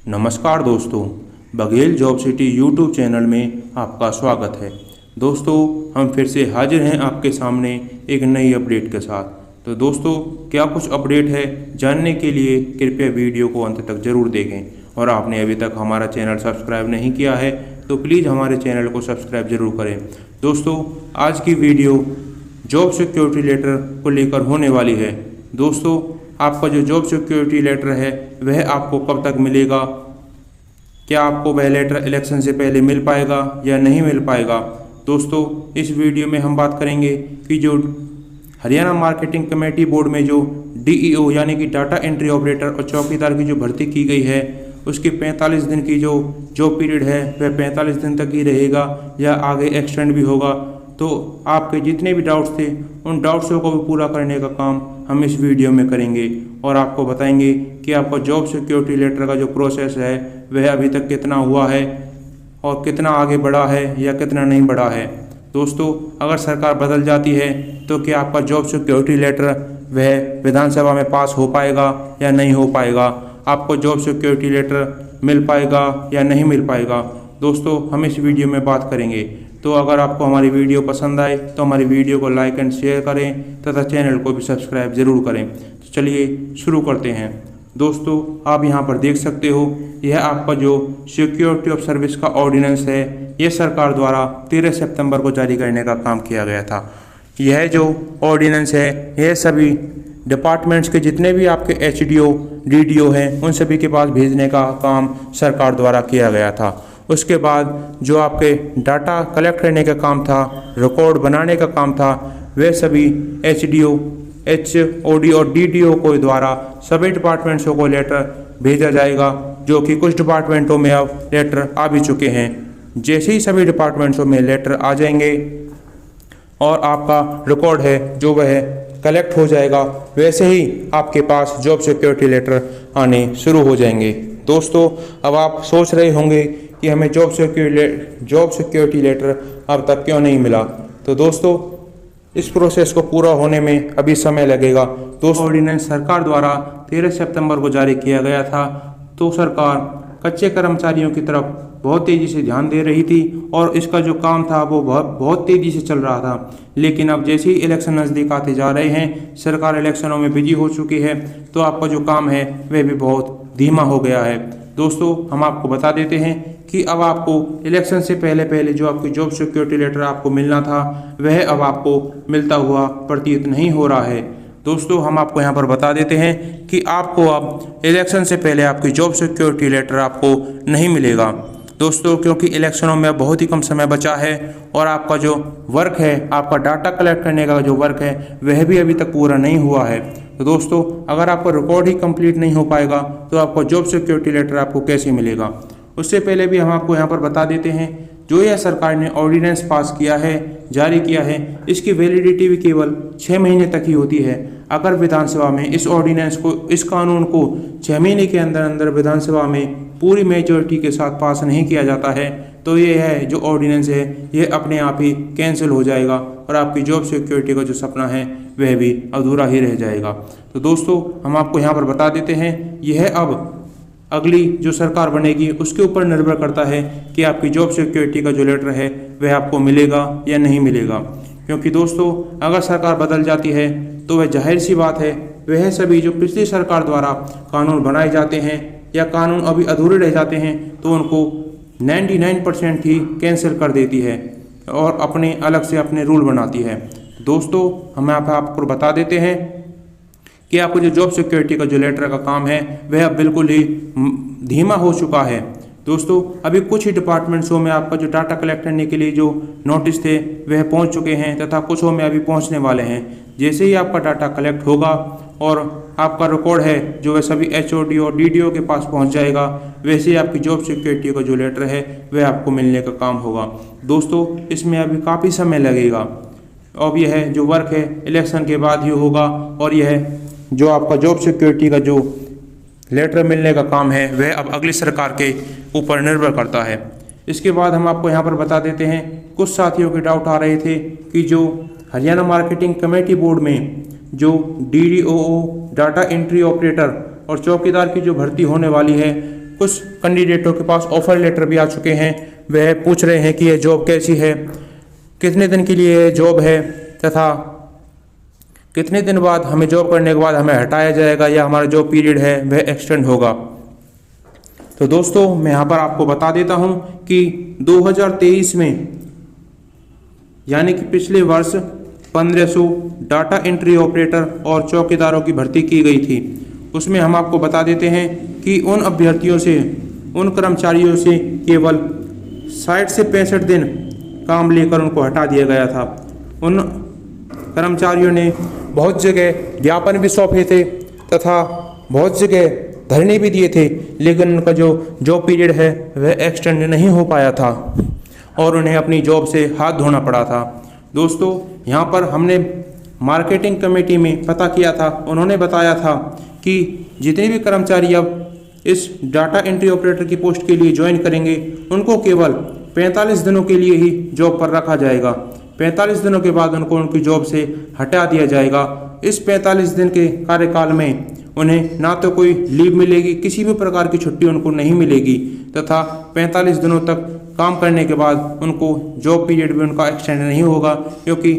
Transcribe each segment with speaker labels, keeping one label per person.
Speaker 1: नमस्कार दोस्तों, Baghel job city YouTube channel में आपका स्वागत है। दोस्तों, हम फिर से हाजिर हैं आपके सामने एक नई अपडेट के साथ। तो दोस्तों, क्या कुछ अपडेट है जानने के लिए कृपया वीडियो को अंत तक जरूर देखें। और आपने अभी तक हमारा चैनल सब्सक्राइब नहीं किया है तो प्लीज़ हमारे चैनल को सब्सक्राइब जरूर करें। दोस्तों, आज की वीडियो जॉब सिक्योरिटी लेटर को लेकर होने वाली है। दोस्तों, आपका जो जॉब सिक्योरिटी लेटर है वह आपको कब तक मिलेगा, क्या आपको वह लेटर इलेक्शन से पहले मिल पाएगा या नहीं मिल पाएगा। दोस्तों, इस वीडियो में हम बात करेंगे कि जो हरियाणा मार्केटिंग कमेटी बोर्ड में जो डीईओ यानी कि डाटा एंट्री ऑपरेटर और चौकीदार की जो भर्ती की गई है उसकी 45 दिन की जो जॉब पीरियड है वह 45 दिन तक ही रहेगा या आगे एक्सटेंड भी होगा। तो आपके जितने भी डाउट्स थे उन डाउट्सों को भी पूरा करने का काम हम इस वीडियो में करेंगे और आपको बताएंगे कि आपका जॉब सिक्योरिटी लेटर का जो प्रोसेस है वह अभी तक कितना हुआ है और कितना आगे बढ़ा है या कितना नहीं बढ़ा है। दोस्तों, अगर सरकार बदल जाती है तो क्या आपका जॉब सिक्योरिटी लेटर वह विधानसभा में पास हो पाएगा या नहीं हो पाएगा, आपको जॉब सिक्योरिटी लेटर मिल पाएगा या नहीं मिल पाएगा। दोस्तों, हम इस वीडियो में बात करेंगे। तो अगर आपको हमारी वीडियो पसंद आए तो हमारी वीडियो को लाइक एंड शेयर करें तथा चैनल को भी सब्सक्राइब जरूर करें। तो चलिए शुरू करते हैं। दोस्तों, आप यहां पर देख सकते हो, यह आपका जो सिक्योरिटी ऑफ सर्विस का ऑर्डिनेंस है यह सरकार द्वारा 13 सितंबर को जारी करने का काम किया गया था। यह जो ऑर्डिनेंस है यह सभी डिपार्टमेंट्स के जितने भी आपके एचडीओ डीडीओ हैं उन सभी के पास भेजने का काम सरकार द्वारा किया गया था। उसके बाद जो आपके डाटा कलेक्ट करने का काम था, रिकॉर्ड बनाने का काम था, वे सभी एचडीओ एचओडी और डीडीओ को द्वारा सभी डिपार्टमेंट्सों को लेटर भेजा जाएगा, जो कि कुछ डिपार्टमेंटों में अब लेटर आ भी चुके हैं। जैसे ही सभी डिपार्टमेंट्सों में लेटर आ जाएंगे और आपका रिकॉर्ड है जो वह कलेक्ट हो जाएगा, वैसे ही आपके पास जॉब सिक्योरिटी लेटर आने शुरू हो जाएंगे। दोस्तों, अब आप सोच रहे होंगे कि हमें जॉब सिक्योरिटी लेटर अब तक क्यों नहीं मिला। तो दोस्तों, इस प्रोसेस को पूरा होने में अभी समय लगेगा। दोस्तों, ऑर्डिनेंस सरकार द्वारा 13 सितंबर को जारी किया गया था, तो सरकार कच्चे कर्मचारियों की तरफ बहुत तेज़ी से ध्यान दे रही थी और इसका जो काम था वो बहुत तेज़ी से चल रहा था। लेकिन अब जैसे ही इलेक्शन नज़दीक आते जा रहे हैं, सरकार इलेक्शनों में बिजी हो चुकी है, तो आपका जो काम है वह भी बहुत धीमा हो गया है। दोस्तों, हम आपको बता देते हैं कि अब आपको इलेक्शन से पहले जो आपकी जॉब सिक्योरिटी लेटर आपको मिलना था वह अब आपको मिलता हुआ प्रतीत नहीं हो रहा है। दोस्तों, हम आपको यहाँ पर बता देते हैं कि आपको अब इलेक्शन से पहले आपकी जॉब सिक्योरिटी लेटर आपको नहीं मिलेगा। दोस्तों, क्योंकि इलेक्शनों में बहुत ही कम समय बचा है और आपका जो वर्क है, आपका डाटा कलेक्ट करने का जो वर्क है वह भी अभी तक पूरा नहीं हुआ है। तो दोस्तों, अगर आपका रिकॉर्ड ही कंप्लीट नहीं हो पाएगा तो आपका जॉब सिक्योरिटी लेटर आपको कैसे मिलेगा। उससे पहले भी हम आपको यहाँ पर बता देते हैं, जो यह सरकार ने ऑर्डिनेंस पास किया है, जारी किया है, इसकी वैलिडिटी भी केवल 6 महीने तक ही होती है। अगर विधानसभा में इस ऑर्डिनेंस को, इस कानून को 6 महीने के अंदर अंदर विधानसभा में पूरी मेजॉरिटी के साथ पास नहीं किया जाता है तो ये है जो ऑर्डिनेंस है ये अपने आप ही कैंसिल हो जाएगा और आपकी जॉब सिक्योरिटी का जो सपना है वह भी अधूरा ही रह जाएगा। तो दोस्तों, हम आपको यहाँ पर बता देते हैं, यह अब अगली जो सरकार बनेगी उसके ऊपर निर्भर करता है कि आपकी जॉब सिक्योरिटी का जो लेटर है वह आपको मिलेगा या नहीं मिलेगा। क्योंकि दोस्तों, अगर सरकार बदल जाती है तो वह जाहिर सी बात है वह सभी जो पिछली सरकार द्वारा कानून बनाए जाते हैं या कानून अभी अधूरे रह जाते हैं तो उनको 99% ही कैंसिल कर देती है और अपने अलग से अपने रूल बनाती है। दोस्तों, हम आपको बता देते हैं कि आपको जो जॉब सिक्योरिटी का जो लेटर का काम है वह अब बिल्कुल ही धीमा हो चुका है। दोस्तों, अभी कुछ ही डिपार्टमेंट्सों में आपका जो डाटा कलेक्ट करने के लिए जो नोटिस थे वह पहुंच चुके हैं तथा कुछों में अभी पहुंचने वाले हैं। जैसे ही आपका डाटा कलेक्ट होगा और आपका रिकॉर्ड है जो वह सभी एचओडी और डीडीओ के पास पहुंच जाएगा, वैसे ही आपकी जॉब सिक्योरिटी का जो लेटर है वह आपको मिलने का काम होगा। दोस्तों, इसमें अभी काफ़ी समय लगेगा। अब यह जो वर्क है इलेक्शन के बाद ही होगा और यह जो आपका जॉब सिक्योरिटी का जो लेटर मिलने का काम है वह अब अगली सरकार के ऊपर निर्भर करता है। इसके बाद हम आपको यहाँ पर बता देते हैं, कुछ साथियों के डाउट आ रहे थे कि जो हरियाणा मार्केटिंग कमेटी बोर्ड में जो डीडीओ डाटा एंट्री ऑपरेटर और चौकीदार की जो भर्ती होने वाली है कुछ कैंडिडेटों के पास ऑफर लेटर भी आ चुके हैं। वह पूछ रहे हैं कि यह जॉब कैसी है, कितने दिन के लिए ये जॉब है तथा कितने दिन बाद हमें जॉब करने के बाद हमें हटाया जाएगा या हमारा जो पीरियड है वह एक्सटेंड होगा। तो दोस्तों मैं यहाँ पर आपको बता देता हूँ कि 2023 में यानी कि पिछले वर्ष 1500 डाटा एंट्री ऑपरेटर और चौकीदारों की भर्ती की गई थी। उसमें हम आपको बता देते हैं कि उन अभ्यर्थियों से, उन कर्मचारियों से केवल 60 से 65 दिन काम लेकर उनको हटा दिया गया था। उन कर्मचारियों ने बहुत जगह ज्ञापन भी सौंपे थे तथा बहुत जगह धरने भी दिए थे, लेकिन उनका जो जॉब पीरियड है वह एक्सटेंड नहीं हो पाया था और उन्हें अपनी जॉब से हाथ धोना पड़ा था। दोस्तों यहाँ पर हमने मार्केटिंग कमेटी में पता किया था, उन्होंने बताया था कि जितने भी कर्मचारी अब इस डाटा एंट्री ऑपरेटर की पोस्ट के लिए ज्वाइन करेंगे उनको केवल 45 दिनों के लिए ही जॉब पर रखा जाएगा। 45 दिनों के बाद उनको उनकी जॉब से हटा दिया जाएगा। इस 45 दिन के कार्यकाल में उन्हें ना तो कोई लीव मिलेगी, किसी भी प्रकार की छुट्टी उनको नहीं मिलेगी तथा 45 दिनों तक काम करने के बाद उनको जॉब पीरियड भी उनका एक्सटेंड नहीं होगा, क्योंकि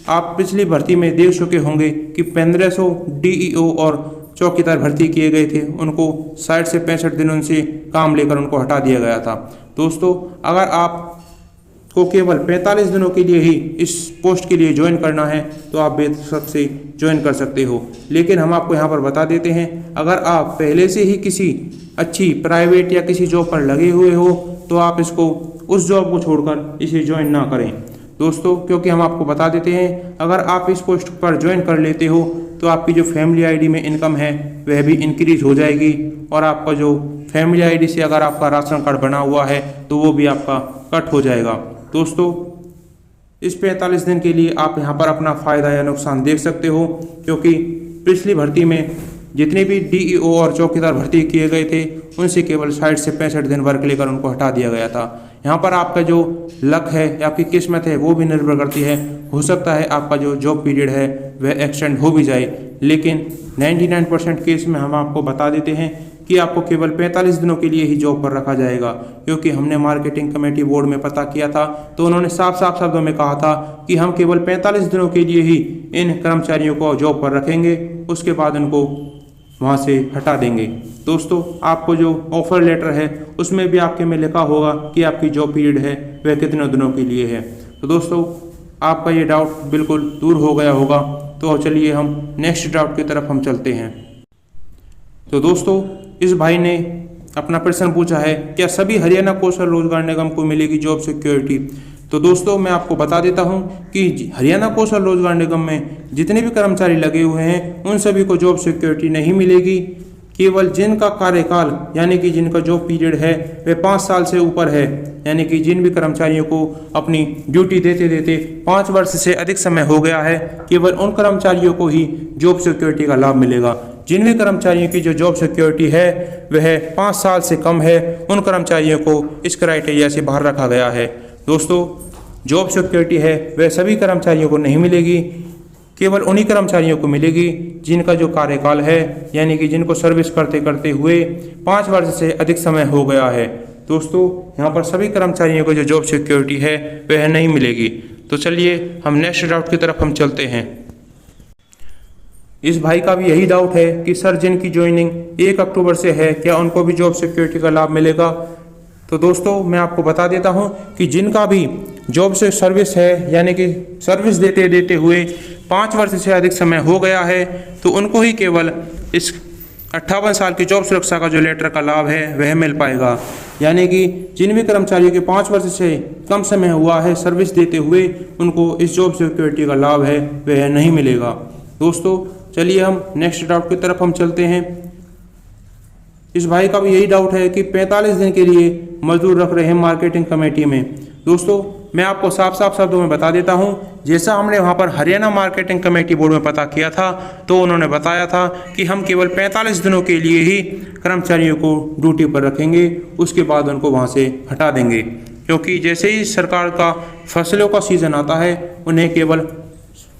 Speaker 1: आप पिछली भर्ती में देख चुके होंगे कि 1500 डीईओ और चौकीदार भर्ती किए गए थे, उनको 60 से 65 दिनों से काम लेकर उनको हटा दिया गया था। दोस्तों अगर आप को केवल 45 दिनों के लिए ही इस पोस्ट के लिए ज्वाइन करना है तो आप बेशक से ज्वाइन कर सकते हो, लेकिन हम आपको यहाँ पर बता देते हैं अगर आप पहले से ही किसी अच्छी प्राइवेट या किसी जॉब पर लगे हुए हो तो आप इसको उस जॉब को छोड़कर इसे ज्वाइन ना करें दोस्तों, क्योंकि हम आपको बता देते हैं अगर आप इस पोस्ट पर ज्वाइन कर लेते हो तो आपकी जो फैमिली आईडी में इनकम है वह भी इंक्रीज हो जाएगी और आपका जो फैमिली आईडी से अगर आपका राशन कार्ड बना हुआ है तो वो भी आपका कट हो जाएगा। दोस्तों इस 45 दिन के लिए आप यहाँ पर अपना फ़ायदा या नुकसान देख सकते हो, क्योंकि पिछली भर्ती में जितने भी डीईओ और चौकीदार भर्ती किए गए थे उनसे केवल 60 से 65 दिन वर्क लेकर उनको हटा दिया गया था। यहाँ पर आपका जो लक है या आपकी किस्मत है वो भी निर्भर करती है, हो सकता है आपका जो जॉब पीरियड है वह एक्सटेंड हो भी जाए, लेकिन 99% केस में हम आपको बता देते हैं कि आपको केवल 45 दिनों के लिए ही जॉब पर रखा जाएगा, क्योंकि हमने मार्केटिंग कमेटी बोर्ड में पता किया था तो उन्होंने साफ साफ शब्दों में कहा था कि हम केवल 45 दिनों के लिए ही इन कर्मचारियों को जॉब पर रखेंगे, उसके बाद उनको वहाँ से हटा देंगे। दोस्तों आपको जो ऑफर लेटर है उसमें भी आपके में लिखा होगा कि आपकी जॉब पीरियड है वह कितने दिनों के लिए है। तो दोस्तों आपका ये डाउट बिल्कुल दूर हो गया होगा, तो चलिए हम नेक्स्ट डाउट की तरफ हम चलते हैं। तो दोस्तों इस भाई ने अपना प्रश्न पूछा है, क्या सभी हरियाणा कौशल रोजगार निगम को मिलेगी जॉब सिक्योरिटी? तो दोस्तों मैं आपको बता देता हूं कि हरियाणा कौशल रोजगार निगम में जितने भी कर्मचारी लगे हुए हैं उन सभी को जॉब सिक्योरिटी नहीं मिलेगी। केवल जिनका कार्यकाल यानी कि जिनका जॉब पीरियड है वह 5 साल से ऊपर है, यानी कि जिन भी कर्मचारियों को अपनी ड्यूटी देते देते 5 वर्ष से अधिक समय हो गया है, केवल उन कर्मचारियों को ही जॉब सिक्योरिटी का लाभ मिलेगा। जिन भी कर्मचारियों की जो जॉब सिक्योरिटी है वह 5 साल से कम है, उन कर्मचारियों को इस क्राइटेरिया से बाहर रखा गया है। दोस्तों जॉब सिक्योरिटी है वह सभी कर्मचारियों को नहीं मिलेगी, केवल उन्हीं कर्मचारियों को मिलेगी जिनका जो कार्यकाल है यानी कि जिनको सर्विस करते करते हुए 5 वर्ष से अधिक समय हो गया है। दोस्तों यहाँ पर सभी कर्मचारियों को जो जॉब सिक्योरिटी है वह नहीं मिलेगी। तो चलिए हम नेक्स्ट डाउट की तरफ हम चलते हैं। इस भाई का भी यही डाउट है कि सर जिनकी ज्वाइनिंग 1 अक्टूबर से है क्या उनको भी जॉब सिक्योरिटी का लाभ मिलेगा? तो दोस्तों मैं आपको बता देता हूं कि जिनका भी जॉब से सर्विस है यानी कि सर्विस देते देते हुए 5 वर्ष से अधिक समय हो गया है तो उनको ही केवल इस 58 साल की जॉब सुरक्षा का जो लेटर का लाभ है वह मिल पाएगा। यानी कि जिन भी कर्मचारियों के 5 वर्ष से कम समय हुआ है सर्विस देते हुए उनको इस जॉब सिक्योरिटी का लाभ है वह नहीं मिलेगा। दोस्तों चलिए हम नेक्स्ट डाउट की तरफ हम चलते हैं। इस भाई का भी यही डाउट है कि 45 दिन के लिए मजदूर रख रहे हैं मार्केटिंग कमेटी में। दोस्तों मैं आपको साफ साफ शब्दों में बता देता हूं, जैसा हमने वहां पर हरियाणा मार्केटिंग कमेटी बोर्ड में पता किया था तो उन्होंने बताया था कि हम केवल 45 दिनों के लिए ही कर्मचारियों को ड्यूटी पर रखेंगे, उसके बाद उनको वहां से हटा देंगे, क्योंकि जैसे ही सरकार का फसलों का सीजन आता है उन्हें केवल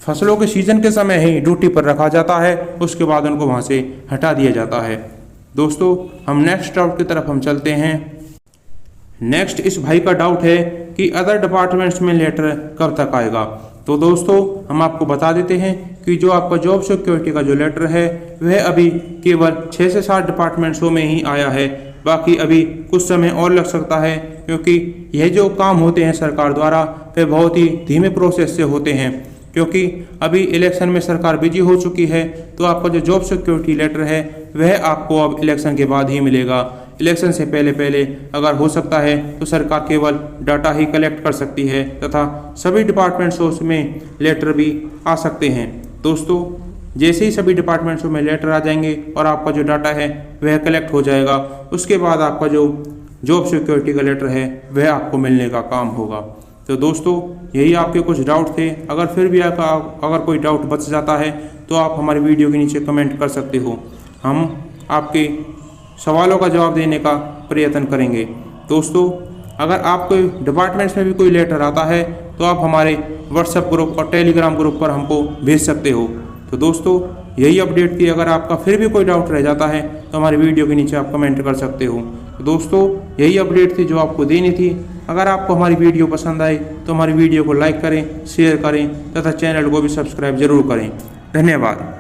Speaker 1: फसलों के सीजन के समय ही ड्यूटी पर रखा जाता है, उसके बाद उनको वहां से हटा दिया जाता है। दोस्तों हम नेक्स्ट डाउट की तरफ हम चलते हैं। नेक्स्ट इस भाई का डाउट है कि अदर डिपार्टमेंट्स में लेटर कब तक आएगा। तो दोस्तों हम आपको बता देते हैं कि जो आपका जॉब सिक्योरिटी का जो लेटर है वह अभी केवल 6 से 7 डिपार्टमेंट्सों में ही आया है। बाकी अभी कुछ समय और लग सकता है, क्योंकि यह जो काम होते हैं सरकार द्वारा वे बहुत ही धीमे प्रोसेस से होते हैं। क्योंकि अभी इलेक्शन में सरकार बिजी हो चुकी है, तो आपका जो जॉब सिक्योरिटी लेटर है वह आपको अब इलेक्शन के बाद ही मिलेगा। इलेक्शन से पहले पहले अगर हो सकता है तो सरकार केवल डाटा ही कलेक्ट कर सकती है तथा सभी डिपार्टमेंट्सों में लेटर भी आ सकते हैं। दोस्तों जैसे ही सभी डिपार्टमेंट्सों में लेटर आ जाएंगे और आपका जो डाटा है वह कलेक्ट हो जाएगा, उसके बाद आपका जो जॉब सिक्योरिटी का लेटर है वह आपको मिलने का काम होगा। तो दोस्तों यही आपके कुछ डाउट थे। अगर फिर भी आपका अगर कोई डाउट बच जाता है तो आप हमारी वीडियो के नीचे कमेंट कर सकते हो, हम आपके सवालों का जवाब देने का प्रयत्न करेंगे। दोस्तों अगर आपको डिपार्टमेंट्स में भी कोई लेटर आता है तो आप हमारे व्हाट्सएप ग्रुप और टेलीग्राम ग्रुप पर हमको भेज सकते हो। तो दोस्तों यही अपडेट थी। अगर आपका फिर भी कोई डाउट रह जाता है तो हमारी वीडियो के नीचे आप कमेंट कर सकते हो। तो दोस्तों यही अपडेट थी जो आपको देनी थी। अगर आपको हमारी वीडियो पसंद आई तो हमारी वीडियो को लाइक करें, शेयर करें तथा चैनल को भी सब्सक्राइब जरूर करें। धन्यवाद।